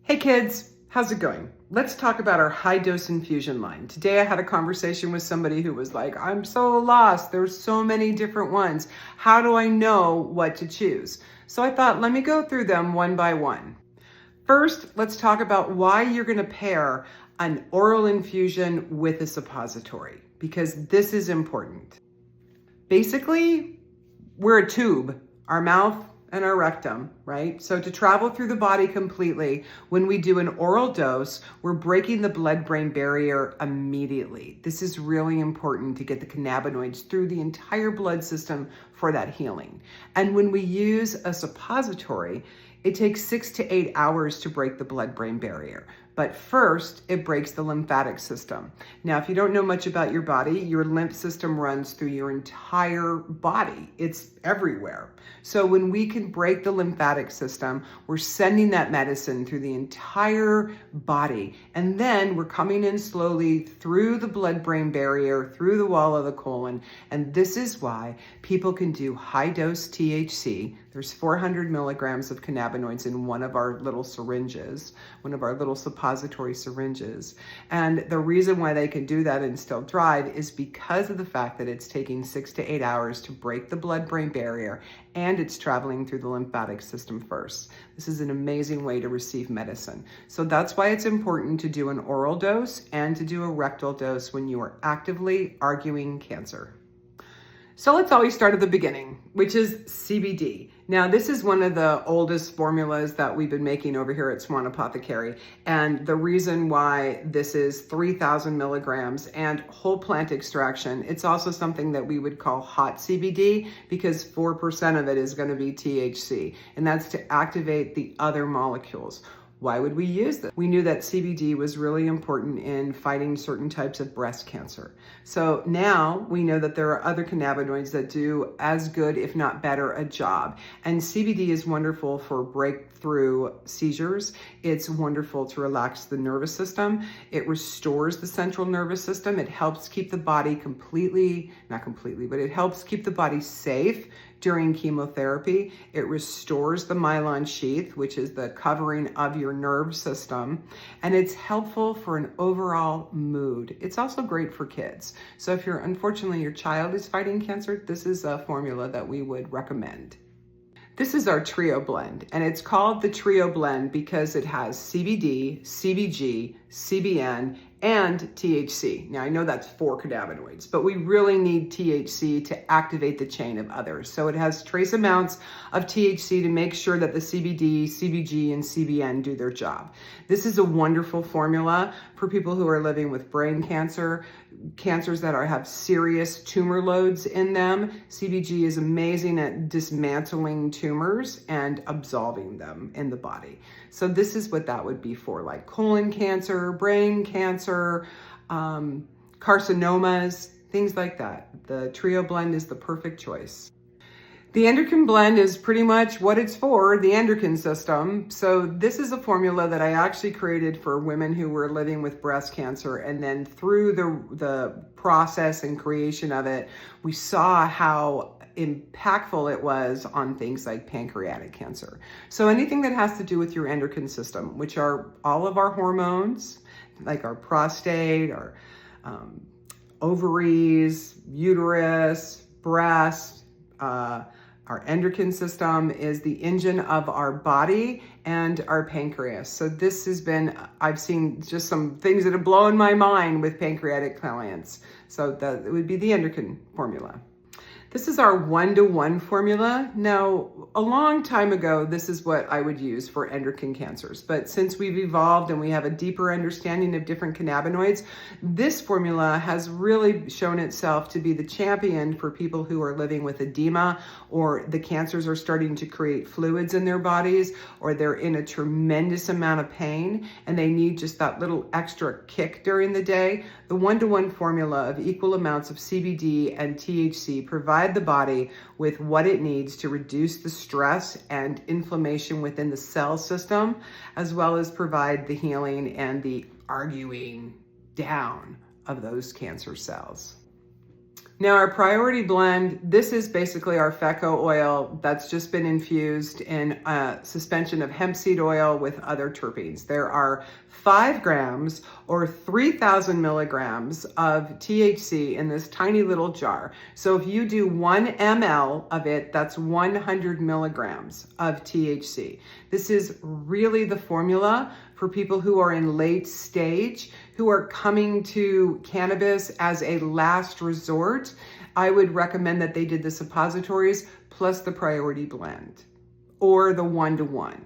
Hey kids, how's it going? Let's talk about our High Dose Infusion Line. Today I had a conversation with somebody who was like, I'm so lost. There's so many different ones. How do I know what to choose? So I thought, let me go through them one by one. First, let's talk about why you're going to pair an oral infusion with a suppository, because this is important. Basically, we're a tube, our mouth and our rectum, right? So to travel through the body completely, when we do an oral dose, we're breaking the blood-brain barrier immediately. This is really important to get the cannabinoids through the entire blood system for that healing. And when we use a suppository, it takes 6 to 8 hours to break the blood-brain barrier. But first, it breaks the lymphatic system. Now, if you don't know much about your body, your lymph system runs through your entire body. It's everywhere. So when we can break the lymphatic system, we're sending that medicine through the entire body. And then we're coming in slowly through the blood-brain barrier, through the wall of the colon. And this is why people can do high-dose THC. There's 400 milligrams of cannabinoids in one of our little syringes, one of our little suppository syringes. And the reason why they can do that and still thrive is because of the fact that it's taking 6 to 8 hours to break the blood-brain barrier, and it's traveling through the lymphatic system first. This is an amazing way to receive medicine. So that's why it's important to do an oral dose and to do a rectal dose when you are actively arguing cancer. So let's always start at the beginning, which is CBD. Now, this is one of the oldest formulas that we've been making over here at Swan Apothecary. And the reason why this is 3,000 milligrams and whole plant extraction, it's also something that we would call hot CBD because 4% of it is going to be THC. And that's to activate the other molecules. Why would we use this? We knew that CBD was really important in fighting certain types of breast cancer. So now we know that there are other cannabinoids that do as good, if not better, a job. And CBD is wonderful for breakthrough seizures. It's wonderful to relax the nervous system. It restores the central nervous system. It helps keep the body not completely, but it helps keep the body safe during chemotherapy. It restores the myelin sheath, which is the covering of your nerve system, and it's helpful for an overall mood. It's also great for kids. So if unfortunately your child is fighting cancer, this is a formula that we would recommend. This is our TRO Blend, and it's called the TRO Blend because it has CBD, CBG, CBN, and THC. Now, I know that's 4 cannabinoids, but we really need THC to activate the chain of others. So it has trace amounts of THC to make sure that the CBD, CBG, and CBN do their job. This is a wonderful formula for people who are living with brain cancer, cancers that have serious tumor loads in them. CBG is amazing at dismantling tumors and absolving them in the body. So this is what that would be for, like colon cancer, brain cancer, carcinomas, things like that. The TRO Blend is the perfect choice. The Endocrine Blend is pretty much what it's for, the endocrine system. So this is a formula that I actually created for women who were living with breast cancer. And then through the process and creation of it, we saw how impactful it was on things like pancreatic cancer. So anything that has to do with your endocrine system, which are all of our hormones, like our prostate, our ovaries, uterus, breast, our endocrine system is the engine of our body and our pancreas. So this has been, I've seen just some things that have blown my mind with pancreatic clients. So that it would be the endocrine formula. This is our 1-to-1 formula. Now, a long time ago, this is what I would use for endocrine cancers. But since we've evolved and we have a deeper understanding of different cannabinoids, this formula has really shown itself to be the champion for people who are living with edema, or the cancers are starting to create fluids in their bodies, or they're in a tremendous amount of pain and they need just that little extra kick during the day. The 1-to-1 formula of equal amounts of CBD and THC provide the body with what it needs to reduce the stress and inflammation within the cell system, as well as provide the healing and the arguing down of those cancer cells. Now our priority blend, this is basically our FECO oil that's just been infused in a suspension of hemp seed oil with other terpenes. There are 5 grams or 3,000 milligrams of THC in this tiny little jar. So if you do 1 ml of it, that's 100 milligrams of THC. This is really the formula for people who are in late stage, who are coming to cannabis as a last resort. I would recommend that they did the suppositories plus the priority blend or the 1-to-1.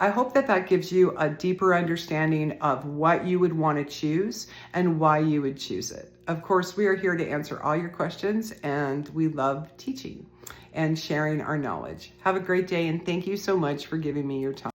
I hope that that gives you a deeper understanding of what you would want to choose and why you would choose it. Of course, we are here to answer all your questions, and we love teaching and sharing our knowledge. Have a great day, and thank you so much for giving me your time.